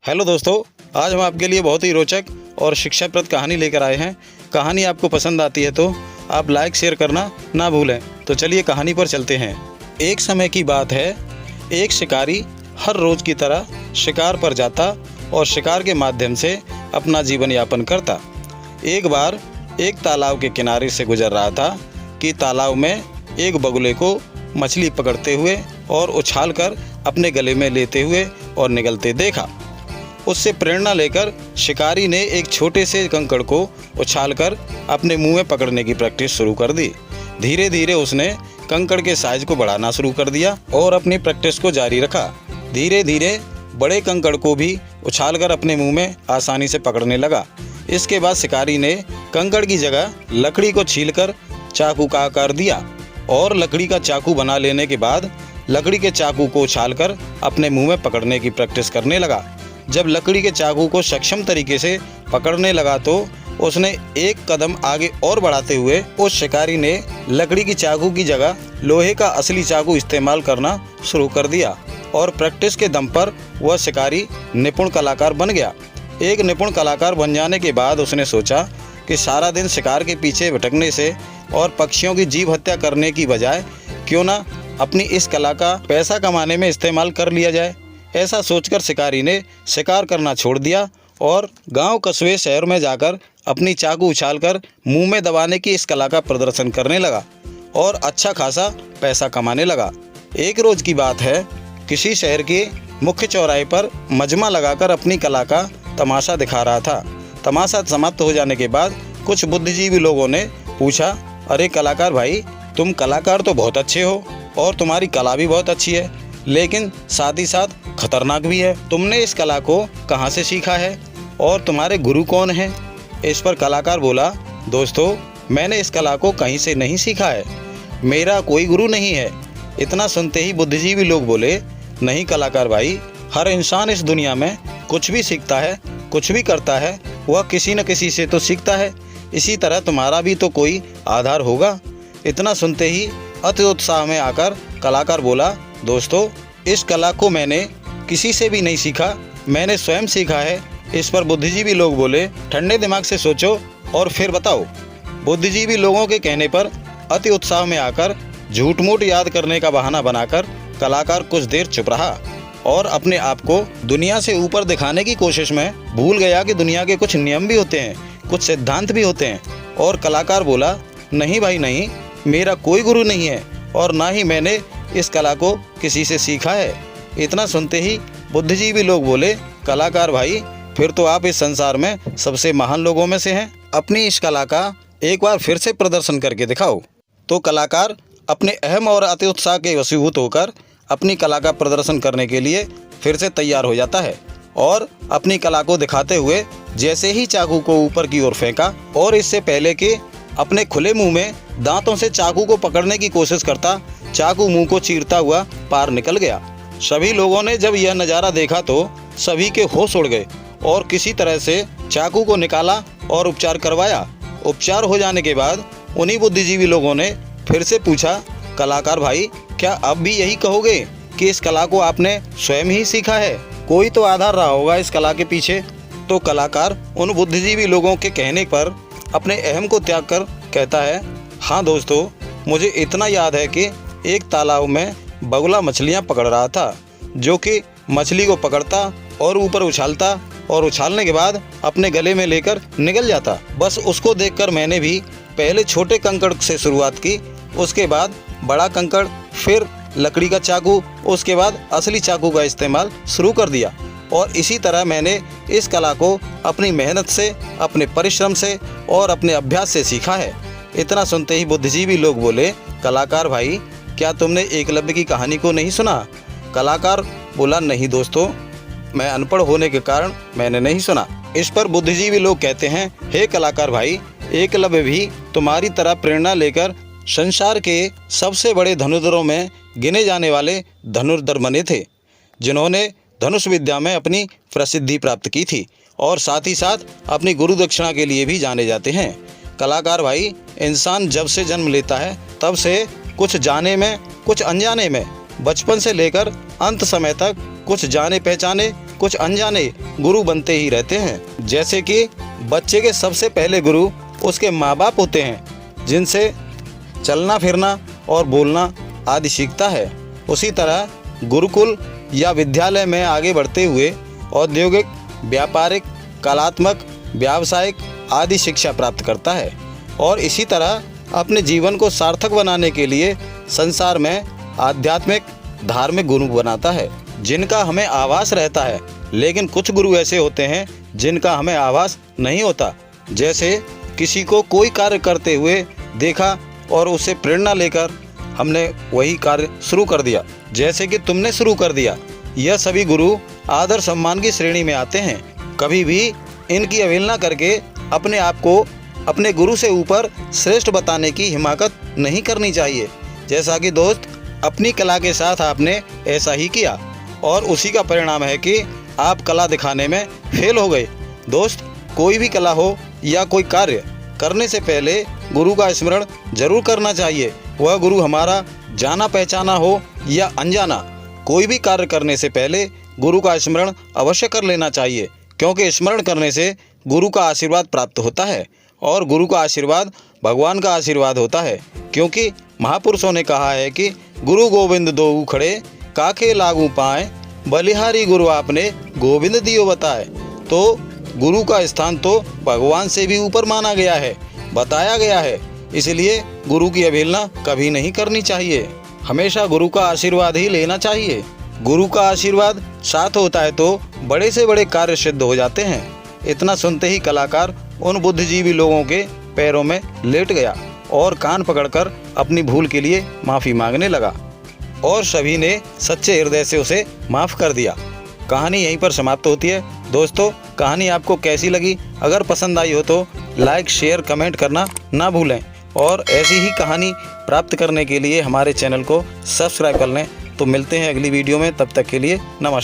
Hello दोस्तों, आज हम आपके लिए बहुत ही रोचक और शिक्षाप्रद कहानी लेकर आए हैं। कहानी आपको पसंद आती है तो आप लाइक शेयर करना ना भूलें। तो चलिए कहानी पर चलते हैं। एक समय की बात है, एक शिकारी हर रोज़ की तरह शिकार पर जाता और शिकार के माध्यम से अपना जीवन यापन करता। एक बार एक तालाब के किनारे से गुजर रहा था कि तालाब में एक बगुले को मछली पकड़ते हुए और उछालकर अपने गले में लेते हुए और निगलते देखा। उससे प्रेरणा लेकर शिकारी ने एक छोटे से कंकड़ को उछालकर अपने मुंह में पकड़ने की प्रैक्टिस शुरू कर दी। धीरे धीरे उसने कंकड़ के साइज को बढ़ाना शुरू कर दिया और अपनी प्रैक्टिस को जारी रखा। धीरे धीरे बड़े कंकड़ को भी उछालकर अपने मुंह में आसानी से पकड़ने लगा। इसके बाद शिकारी ने कंकड़ की जगह लकड़ी को छीलकर चाकू का आकार दिया और लकड़ी का चाकू बना लेने के बाद लकड़ी के चाकू को उछालकर अपने मुंह में पकड़ने की प्रैक्टिस करने लगा। जब लकड़ी के चाकू को सक्षम तरीके से पकड़ने लगा तो उसने एक कदम आगे और बढ़ाते हुए उस शिकारी ने लकड़ी की चाकू की जगह लोहे का असली चाकू इस्तेमाल करना शुरू कर दिया और प्रैक्टिस के दम पर वह शिकारी निपुण कलाकार बन गया। एक निपुण कलाकार बन जाने के बाद उसने सोचा कि सारा दिन शिकार के पीछे भटकने से और पक्षियों की जीव हत्या करने की बजाय क्यों ना अपनी इस कला का पैसा कमाने में इस्तेमाल कर लिया जाए। ऐसा सोचकर शिकारी ने शिकार करना छोड़ दिया और गांव, कस्बे, शहर में जाकर अपनी चाकू उछालकर मुंह में दबाने की इस कला का प्रदर्शन करने लगा और अच्छा खासा पैसा कमाने लगा। एक रोज की बात है, किसी शहर के मुख्य चौराहे पर मजमा लगाकर अपनी कला का तमाशा दिखा रहा था। तमाशा समाप्त हो जाने के बाद कुछ बुद्धिजीवी लोगों ने पूछा, अरे कलाकार भाई, तुम कलाकार तो बहुत अच्छे हो और तुम्हारी कला भी बहुत अच्छी है, लेकिन साथ ही साथ खतरनाक भी है। तुमने इस कला को कहाँ से सीखा है और तुम्हारे गुरु कौन हैं? इस पर कलाकार बोला, दोस्तों, मैंने इस कला को कहीं से नहीं सीखा है, मेरा कोई गुरु नहीं है। इतना सुनते ही बुद्धिजीवी लोग बोले, नहीं कलाकार भाई, हर इंसान इस दुनिया में कुछ भी सीखता है, कुछ भी करता है, वह किसी न किसी से तो सीखता है। इसी तरह तुम्हारा भी तो कोई आधार होगा। इतना सुनते ही अति उत्साह में आकर कलाकार बोला, दोस्तों, इस कला को मैंने किसी से भी नहीं सीखा, मैंने स्वयं सीखा है। इस पर बुद्धिजीवी लोग बोले, ठंडे दिमाग से सोचो और फिर बताओ। बुद्धिजीवी लोगों के कहने पर अति उत्साह में आकर झूठ मूठ याद करने का बहाना बनाकर कलाकार कुछ देर चुप रहा और अपने आप को दुनिया से ऊपर दिखाने की कोशिश में भूल गया कि दुनिया के कुछ नियम भी होते हैं, कुछ सिद्धांत भी होते हैं। और कलाकार बोला, नहीं भाई नहीं, मेरा कोई गुरु नहीं है और ना ही मैंने इस कला को किसी से सीखा है। इतना सुनते ही बुद्धिजीवी लोग बोले, कलाकार भाई, फिर तो आप इस संसार में सबसे महान लोगों में से हैं। अपनी इस कला का एक बार फिर से प्रदर्शन करके दिखाओ। तो कलाकार अपने अहम और अति उत्साह के वशीभूत होकर अपनी कला का प्रदर्शन करने के लिए फिर से तैयार हो जाता है और अपनी कला को दिखाते हुए जैसे ही चाकू को ऊपर की ओर फेंका और इससे पहले कि अपने खुले मुंह में दांतों से चाकू को पकड़ने की कोशिश करता, चाकू मुंह को चीरता हुआ पार निकल गया। सभी लोगों ने जब यह नज़ारा देखा तो सभी के होश उड़ गए और किसी तरह से चाकू को निकाला और उपचार करवाया। उपचार हो जाने के बाद उन्हीं बुद्धिजीवी लोगों ने फिर से पूछा, कलाकार भाई, क्या अब भी यही कहोगे कि इस कला को आपने स्वयं ही सीखा है? कोई तो आधार रहा होगा इस कला के पीछे। तो कलाकार उन बुद्धिजीवी लोगों के कहने पर अपने अहम को त्याग कर कहता है, हाँ दोस्तों, मुझे इतना याद है कि एक तालाब में बगुला मछलियाँ पकड़ रहा था, जो कि मछली को पकड़ता और ऊपर उछालता और उछालने के बाद अपने गले में लेकर निकल जाता। बस उसको देखकर मैंने भी पहले छोटे कंकड़ से शुरुआत की, उसके बाद बड़ा कंकड़, फिर लकड़ी का चाकू, उसके बाद असली चाकू का इस्तेमाल शुरू कर दिया। और इसी तरह मैंने इस कला को अपनी मेहनत से, अपने परिश्रम से और अपने अभ्यास से सीखा है। इतना सुनते ही बुद्धिजीवी लोग बोले, कलाकार भाई, क्या तुमने एकलव्य की कहानी को नहीं सुना? कलाकार बोला, नहीं दोस्तों, मैं अनपढ़ होने के कारण मैंने नहीं सुना। इस पर बुद्धिजीवी लोग कहते हैं, हे कलाकार भाई, एकलव्य भी तुम्हारी तरह प्रेरणा लेकर संसार के सबसे बड़े धनुर्धरों में गिने जाने वाले धनुर्धर बने थे, जिन्होंने धनुष विद्या में अपनी प्रसिद्धि प्राप्त की थी और साथ ही साथ अपनी गुरु दक्षिणा के लिए भी जाने जाते हैं। कलाकार भाई, इंसान जब से जन्म लेता है तब से कुछ जाने में, कुछ अनजाने में, बचपन से लेकर अंत समय तक कुछ जाने पहचाने कुछ अनजाने गुरु बनते ही रहते हैं। जैसे कि बच्चे के सबसे पहले गुरु उसके माँ बाप होते हैं, जिनसे चलना फिरना और बोलना आदि सीखता है। उसी तरह गुरुकुल या विद्यालय में आगे बढ़ते हुए औद्योगिक, व्यापारिक, कलात्मक, व्यावसायिक आदि शिक्षा प्राप्त करता है और इसी तरह अपने जीवन को सार्थक बनाने के लिए संसार में आध्यात्मिक, धार्मिक गुरु बनाता है, जिनका हमें आभास रहता है। लेकिन कुछ गुरु ऐसे होते हैं जिनका हमें आभास नहीं होता। जैसे किसी को कोई कार्य करते हुए देखा और उससे प्रेरणा लेकर हमने वही कार्य शुरू कर दिया, जैसे कि तुमने शुरू कर दिया। यह सभी गुरु आदर सम्मान की श्रेणी में आते हैं। कभी भी इनकी अवहेलना करके अपने आप को अपने गुरु से ऊपर श्रेष्ठ बताने की हिमाकत नहीं करनी चाहिए। जैसा कि दोस्त, अपनी कला के साथ आपने ऐसा ही किया और उसी का परिणाम है कि आप कला दिखाने में फेल हो गए। दोस्त, कोई भी कला हो या कोई कार्य करने से पहले गुरु का स्मरण जरूर करना चाहिए। वह गुरु हमारा जाना पहचाना हो या अनजाना, कोई भी कार्य करने से पहले गुरु का स्मरण अवश्य कर लेना चाहिए, क्योंकि स्मरण करने से गुरु का आशीर्वाद प्राप्त होता है और गुरु का आशीर्वाद भगवान का आशीर्वाद होता है। क्योंकि महापुरुषों ने कहा है कि गुरु गोविंद दोऊ खड़े, काखे लागू पाए, बलिहारी गुरु आपने गोविंद दियो बताए। तो गुरु का स्थान तो भगवान से भी ऊपर माना गया है, बताया गया है। इसलिए गुरु की अवहेलना कभी नहीं करनी चाहिए, हमेशा गुरु का आशीर्वाद ही लेना चाहिए। गुरु का आशीर्वाद साथ होता है तो बड़े से बड़े कार्य सिद्ध हो जाते हैं। इतना सुनते ही कलाकार उन बुद्धिजीवी लोगों के पैरों में लेट गया और कान पकड़कर अपनी भूल के लिए माफ़ी मांगने लगा और सभी ने सच्चे हृदय से उसे माफ़ कर दिया। कहानी यहीं पर समाप्त होती है। दोस्तों, कहानी आपको कैसी लगी? अगर पसंद आई हो तो लाइक, शेयर, कमेंट करना ना भूलें और ऐसी ही कहानी प्राप्त करने के लिए हमारे चैनल को सब्सक्राइब कर लें। तो मिलते हैं अगली वीडियो में, तब तक के लिए नमस्कार।